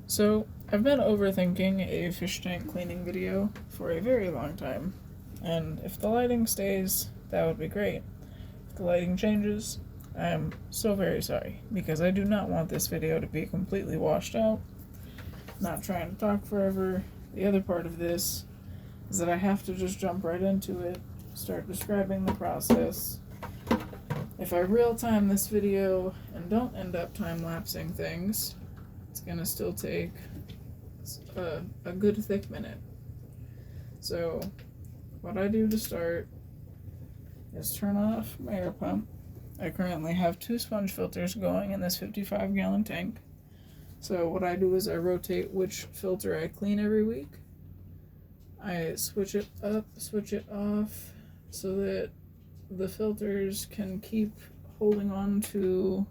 So, I've been overthinking a fish tank cleaning video for a very long time, and if the lighting stays, that would be great. If the lighting changes, I am so very sorry, because I do not want this video to be completely washed out. Not trying to talk forever. The other part of this is that I have to just jump right into it, start describing the process. If I real time this video and don't end up time-lapsing things, it's gonna still take a good thick minute. So, what I do to start is turn off my air pump. I currently have 2 sponge filters going in this 55-gallon tank. So what I do is I rotate which filter I clean every week. I switch it up, switch it off, so that the filters can keep holding on to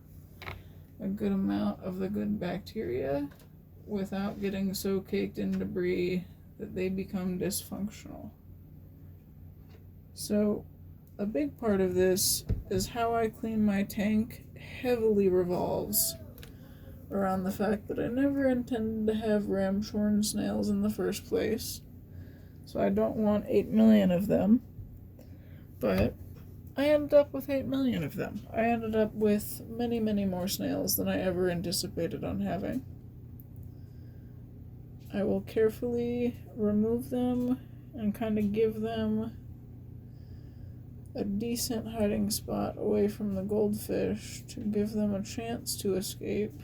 a good amount of the good bacteria without getting so caked in debris that they become dysfunctional. So a big part of this is how I clean my tank heavily revolves around the fact that I never intended to have ramshorn snails in the first place, so I don't want 8 million of them, but I ended up with 8 million of them. I ended up with many, many more snails than I ever anticipated on having. I will carefully remove them and kind of give them a decent hiding spot away from the goldfish to give them a chance to escape.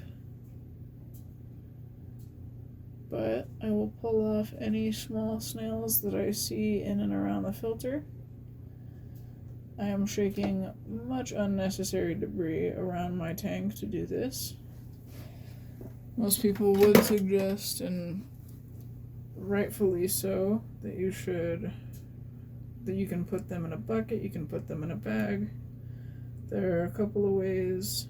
But I will pull off any small snails that I see in and around the filter. I am shaking much unnecessary debris around my tank to do this. Most people would suggest, and rightfully so, that you can put them in a bucket, you can put them in a bag. There are a couple of ways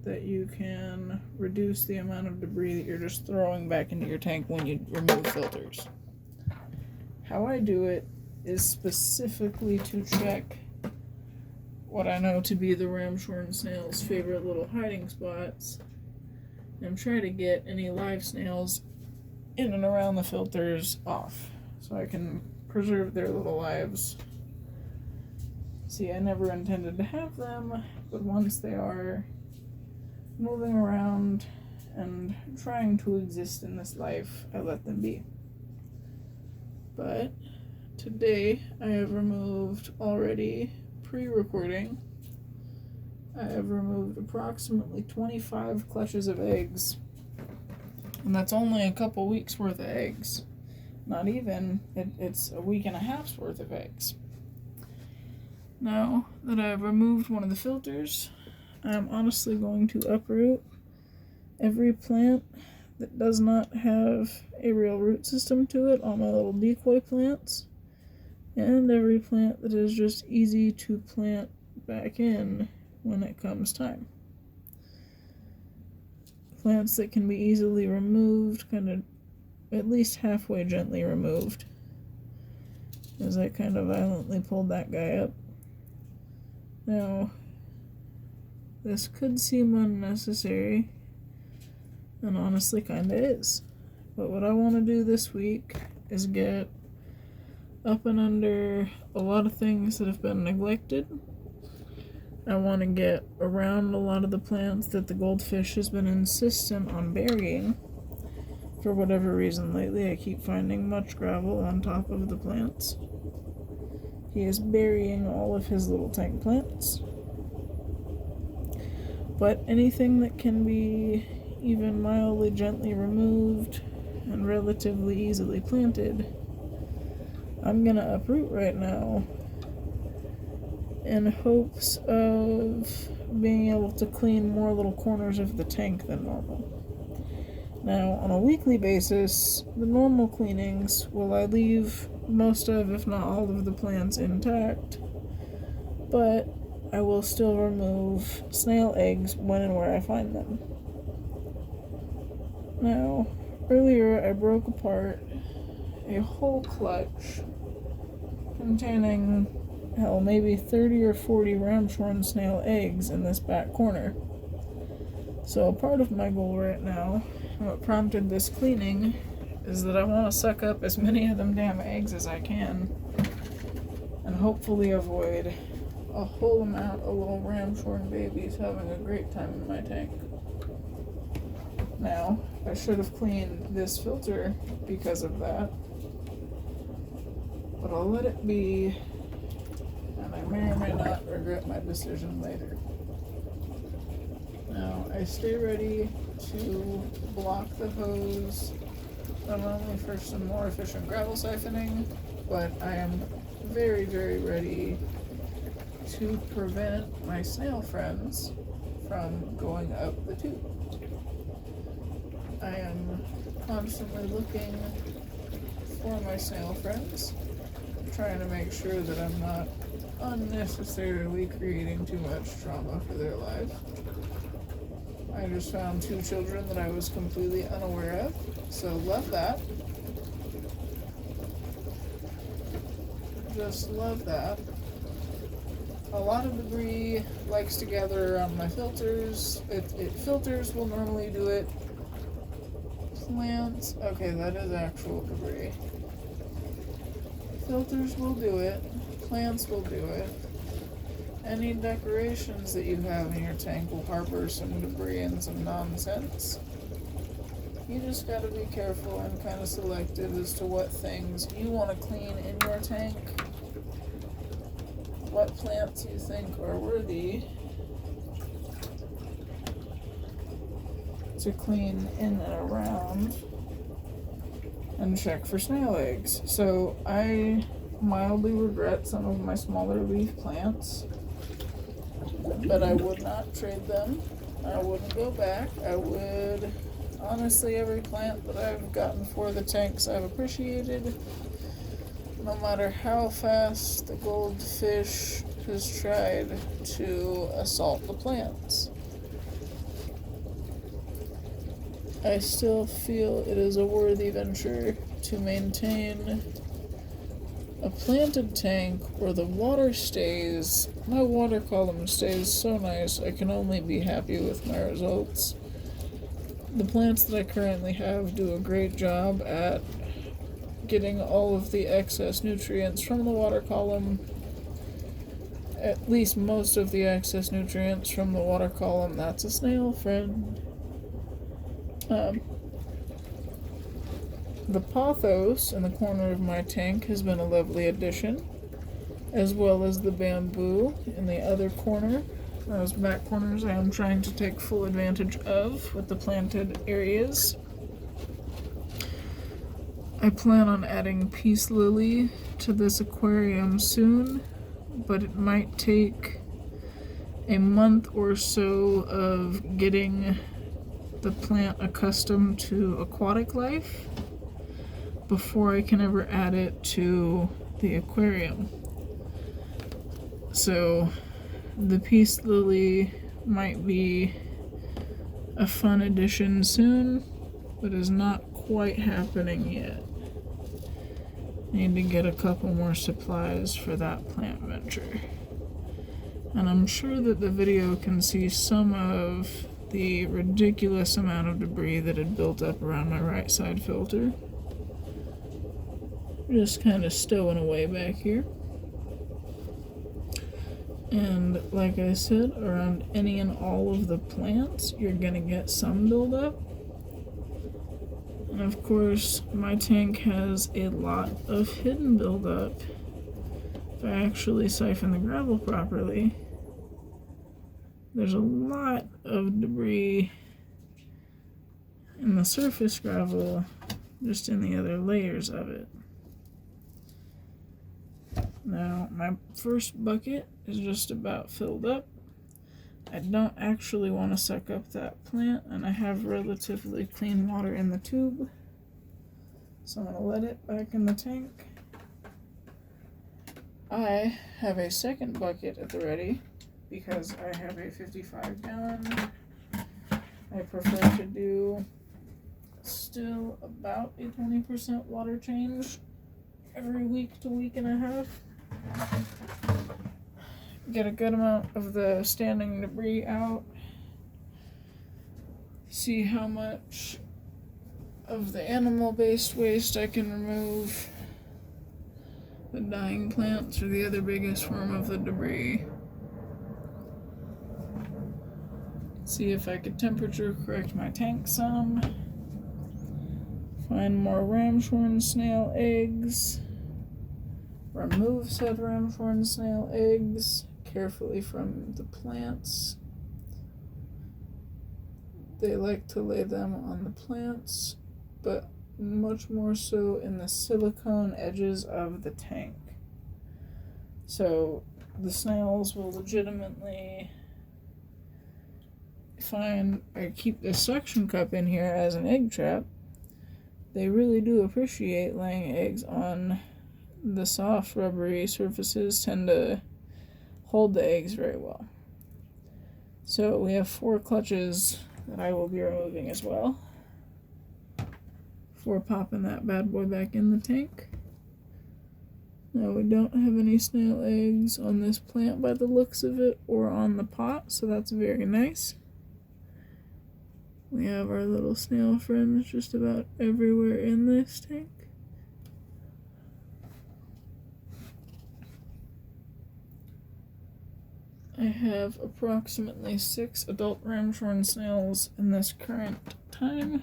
that you can reduce the amount of debris that you're just throwing back into your tank when you remove filters. How I do it is specifically to check what I know to be the ramshorn snail's favorite little hiding spots and try to get any live snails in and around the filters off so I can preserve their little lives. See, I never intended to have them, but once they are moving around and trying to exist in this life, I let them be. But today I have removed already, pre-recording, I have removed approximately 25 clutches of eggs. And that's only a couple weeks worth of eggs. Not even, it's a week and a half's worth of eggs. Now that I've removed one of the filters, I'm honestly going to uproot every plant that does not have a real root system to it, all my little decoy plants, and every plant that is just easy to plant back in when it comes time. Plants that can be easily removed, kind of at least halfway gently removed, as I kind of violently pulled that guy up. Now, this could seem unnecessary, and honestly kinda is. But what I want to do this week is get up and under a lot of things that have been neglected. I want to get around a lot of the plants that the goldfish has been insistent on burying. For whatever reason lately, I keep finding much gravel on top of the plants. He is burying all of his little tank plants. But anything that can be even mildly gently removed and relatively easily planted, I'm gonna uproot right now in hopes of being able to clean more little corners of the tank than normal. Now, on a weekly basis, the normal cleanings will I leave most of, if not all of the plants intact, but I will still remove snail eggs when and where I find them. Now, earlier I broke apart a whole clutch containing, maybe 30 or 40 ramshorn snail eggs in this back corner. So a part of my goal right now, and what prompted this cleaning, is that I want to suck up as many of them damn eggs as I can, and hopefully avoid a whole amount of little ramshorn babies having a great time in my tank. Now, I should have cleaned this filter because of that, but I'll let it be, and I may or may not regret my decision later. Now, I stay ready to block the hose, not only for some more efficient gravel siphoning, but I am very, very ready to prevent my snail friends from going up the tube. I am constantly looking for my snail friends, trying to make sure that I'm not unnecessarily creating too much trauma for their lives. I just found 2 children that I was completely unaware of, so love that. Just love that. A lot of debris likes to gather around my filters. Filters will normally do it. Plants, okay, that is actual debris. Filters will do it. Plants will do it. Any decorations that you have in your tank will harbor some debris and some nonsense. You just gotta be careful and kind of selective as to what things you want to clean in your tank, what plants you think are worthy to clean in and around, and check for snail eggs. So I mildly regret some of my smaller leaf plants, but I would not trade them. I wouldn't go back. I would, honestly, every plant that I've gotten for the tanks I've appreciated, no matter how fast the goldfish has tried to assault the plants. I still feel it is a worthy venture to maintain a planted tank where the water stays, my water column stays so nice, I can only be happy with my results. The plants that I currently have do a great job at getting all of the excess nutrients from the water column, at least most of the excess nutrients from the water column. That's a snail friend. The pothos in the corner of my tank has been a lovely addition, as well as the bamboo in the other corner. Those back corners I am trying to take full advantage of with the planted areas. I plan on adding peace lily to this aquarium soon, but it might take a month or so of getting the plant accustomed to aquatic life before I can ever add it to the aquarium. So the peace lily might be a fun addition soon, but is not quite happening yet. Need to get a couple more supplies for that plant venture. And I'm sure that the video can see some of the ridiculous amount of debris that had built up around my right side filter. Just kind of stowing away back here. And like I said, around any and all of the plants, you're gonna get some buildup. And of course, my tank has a lot of hidden buildup. If I actually siphon the gravel properly, there's a lot of debris in the surface gravel, just in the other layers of it. Now, my first bucket is just about filled up. I don't actually want to suck up that plant, and I have relatively clean water in the tube, so I'm going to let it back in the tank. I have a second bucket at the ready, because I have a 55-gallon. I prefer to do still about a 20% water change every week to week and a half. Get a good amount of the standing debris out. see how much of the animal-based waste I can remove. The dying plants are the other biggest form of the debris. See if I could temperature correct my tank some. Find more ramshorn snail eggs. Remove said ramshorn snail eggs carefully from the plants. They like to lay them on the plants, but much more so in the silicone edges of the tank. So the snails will legitimately find or keep this suction cup in here as an egg trap. They really do appreciate laying eggs on the soft rubbery surfaces, tend to hold the eggs very well. So we have 4 clutches that I will be removing as well before popping that bad boy back in the tank. Now we don't have any snail eggs on this plant by the looks of it or on the pot, so that's very nice. We have our little snail friends just about everywhere in this tank. I have approximately 6 adult ramshorn snails in this current time,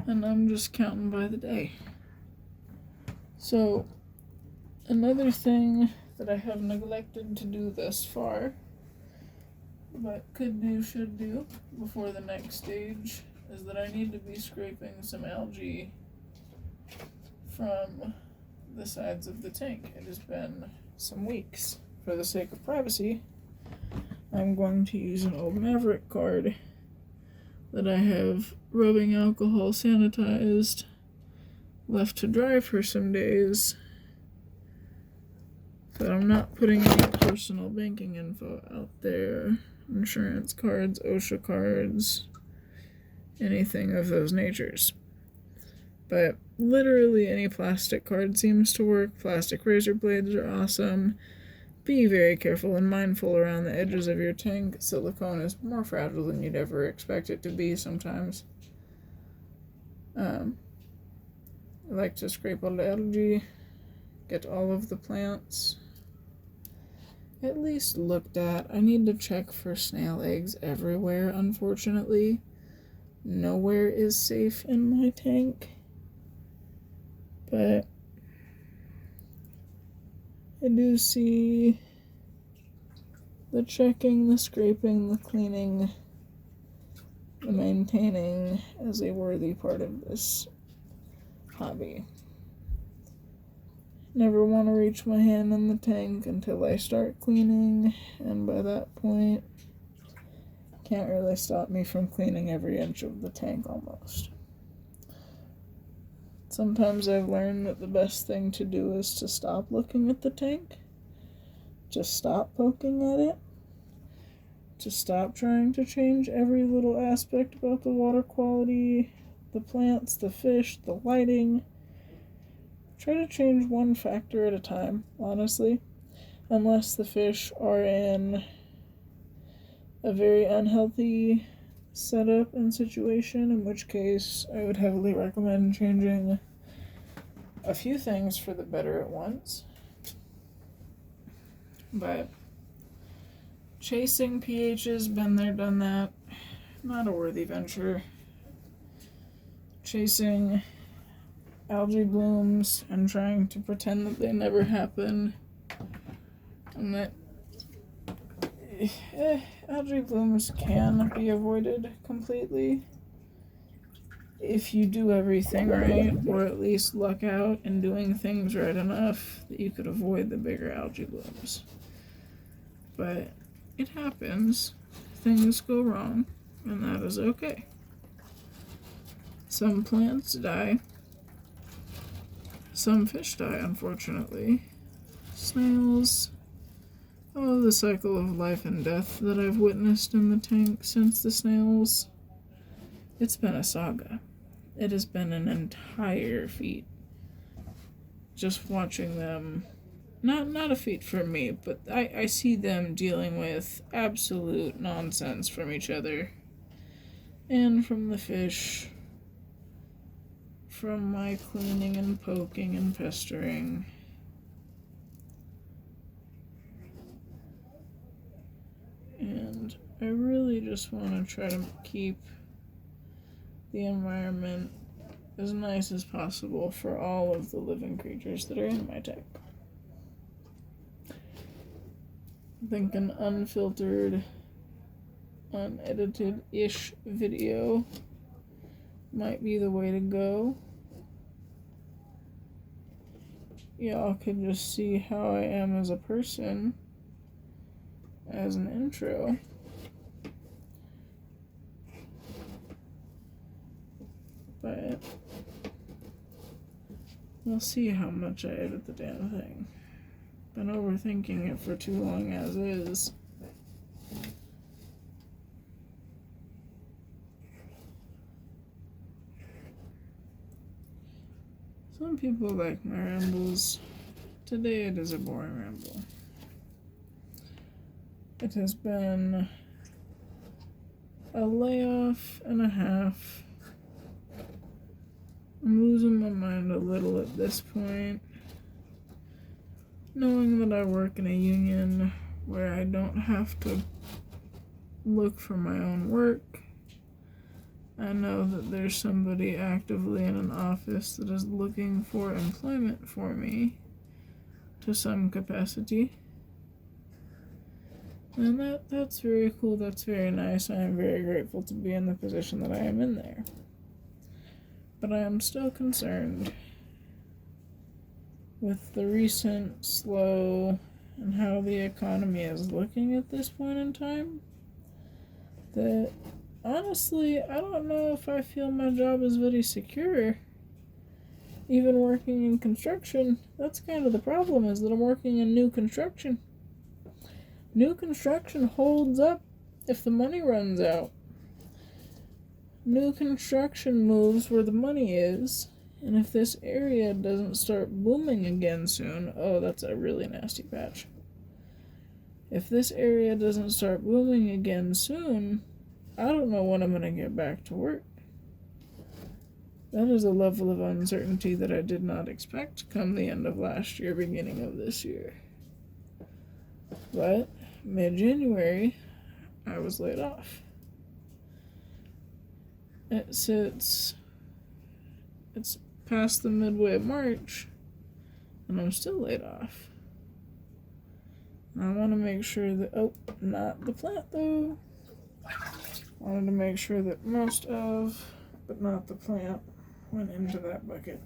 and I'm just counting by the day. So, another thing that I have neglected to do thus far, but could do, should do, before the next stage, is that I need to be scraping some algae from the sides of the tank. It has been some weeks. For the sake of privacy, I'm going to use an old Maverick card that I have rubbing alcohol sanitized, left to dry for some days, but I'm not putting any personal banking info out there. Insurance cards, OSHA cards, anything of those natures. But literally any plastic card seems to work. Plastic razor blades are awesome. Be very careful and mindful around the edges of your tank. Silicone is more fragile than you'd ever expect it to be sometimes. I like to scrape all the algae, get all of the plants at least looked at. I need to check for snail eggs everywhere, unfortunately. Nowhere is safe in my tank. But I do see the checking, the scraping, the cleaning, the maintaining as a worthy part of this hobby. Never want to reach my hand in the tank until I start cleaning, and by that point, can't really stop me from cleaning every inch of the tank almost. Sometimes I've learned that the best thing to do is to stop looking at the tank, just stop poking at it, to stop trying to change every little aspect about the water quality, the plants, the fish, the lighting. Try to change one factor at a time, honestly, unless the fish are in a very unhealthy setup and situation, in which case I would heavily recommend changing a few things for the better at once. But chasing pHs, been there, done that, not a worthy venture. Chasing algae blooms and trying to pretend that they never happen, and that algae blooms can be avoided completely if you do everything right, or at least luck out in doing things right enough that you could avoid the bigger algae blooms. But it happens. Things go wrong, and that is okay. Some plants die. Some fish die, unfortunately. Snails. Oh, the cycle of life and death that I've witnessed in the tank since the snails. It's been a saga. It has been an entire feat. Just watching them, not a feat for me, but I see them dealing with absolute nonsense from each other and from the fish, from my cleaning and poking and pestering. And I really just want to try to keep the environment as nice as possible for all of the living creatures that are in my tank. I think an unfiltered, unedited-ish video might be the way to go. Y'all can just see how I am as a person as an intro. But we'll see how much I edit the damn thing. Been overthinking it for too long as is. Some people like my rambles. Today it is a boring ramble. It has been a layoff and a half. I'm losing my mind a little at this point. Knowing that I work in a union where I don't have to look for my own work. I know that there's somebody actively in an office that is looking for employment for me to some capacity. And that's very cool, that's very nice. I am very grateful to be in the position that I am in there. But I am still concerned with the recent slow and how the economy is looking at this point in time. That honestly, I don't know if I feel my job is very secure. Even working in construction, that's kind of the problem, is that I'm working in new construction. New construction holds up if the money runs out. New construction moves where the money is, and if this area doesn't start booming again soon, oh, that's a really nasty patch. If this area doesn't start booming again soon, I don't know when I'm going to get back to work. That is a level of uncertainty that I did not expect come the end of last year, beginning of this year. But mid-January, I was laid off. It's past the midway of March, and I'm still laid off. And I want to make sure that, oh, not the plant though. Wanted to make sure that most of, but not the plant, went into that bucket.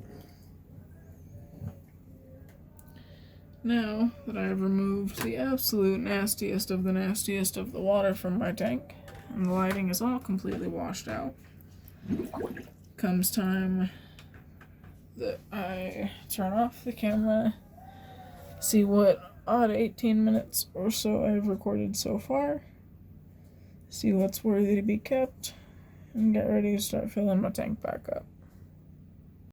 Now that I have removed the absolute nastiest of the water from my tank, and the lighting is all completely washed out, comes time that I turn off the camera, see what odd 18 minutes or so I've recorded so far, see what's worthy to be kept, and get ready to start filling my tank back up.